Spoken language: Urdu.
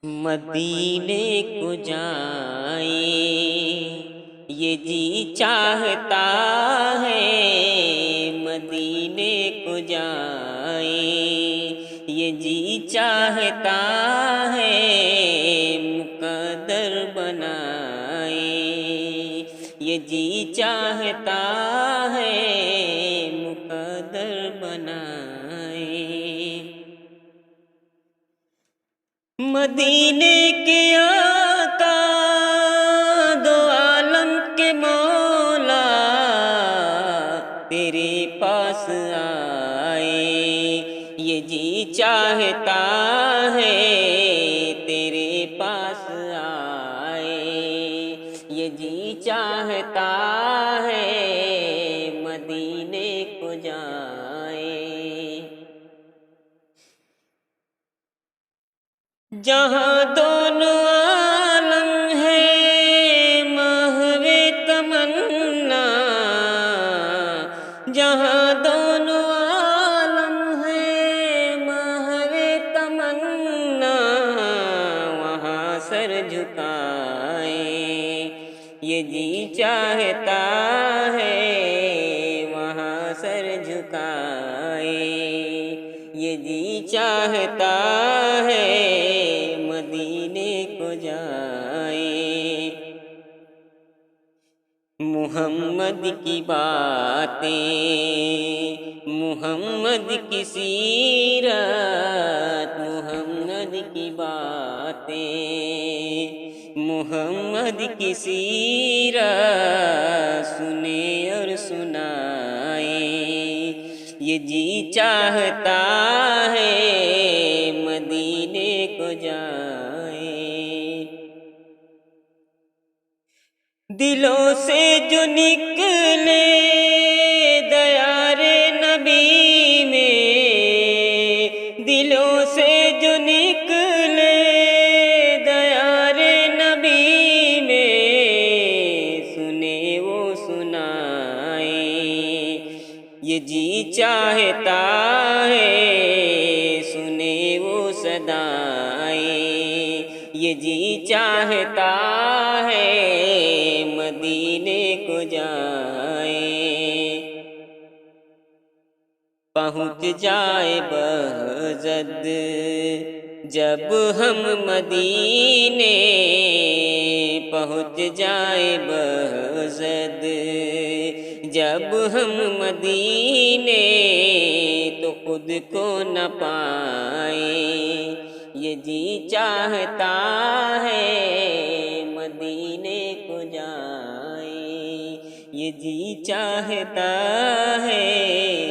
مدینے کو جائیں یہ جی چاہتا ہے، مدینے کو جائیں یہ جی چاہتا ہے، مقدر بنائیں یہ جی چاہتا ہے، مقدر بنائیں۔ مدینے کے آقا دو عالم کے مولا تیرے پاس آئے یہ جی چاہتا ہے، تیرے پاس آئے یہ جی چاہتا ہے، مدینے کو جائیں۔ جہاں دونوں عالم ہے محو تمنا، جہاں دونوں عالم ہے محو تمنا، وہاں سر جھکائیں یہ جی چاہتا ہے، وہاں سر جھکائیں یہ جی چاہتا ہے، مدینے کو جائیں۔ محمد کی باتیں، محمد کی سیرت، محمد کی باتیں، محمد کی سیرت سنیں اور سنائیں یہ جی چاہتا ہے، مدینے کو جائیں۔ دلوں سے جو نکلے دیار نبی میں، دلوں سے جو نکلے دیار نبی میں، سنے وہ سنائیں یہ جی چاہتا ہے، سنے وہ صدائیں یہ جی چاہتا ہے، مدینے کو جائیں۔ پہنچ جائے بہزد جب ہم مدینے، پہنچ جائے بہزد جب ہم مدینے، تو خود کو نہ پائیں یہ جی چاہتا ہے، مدینے کو جائیں یہ جی چاہتا ہے،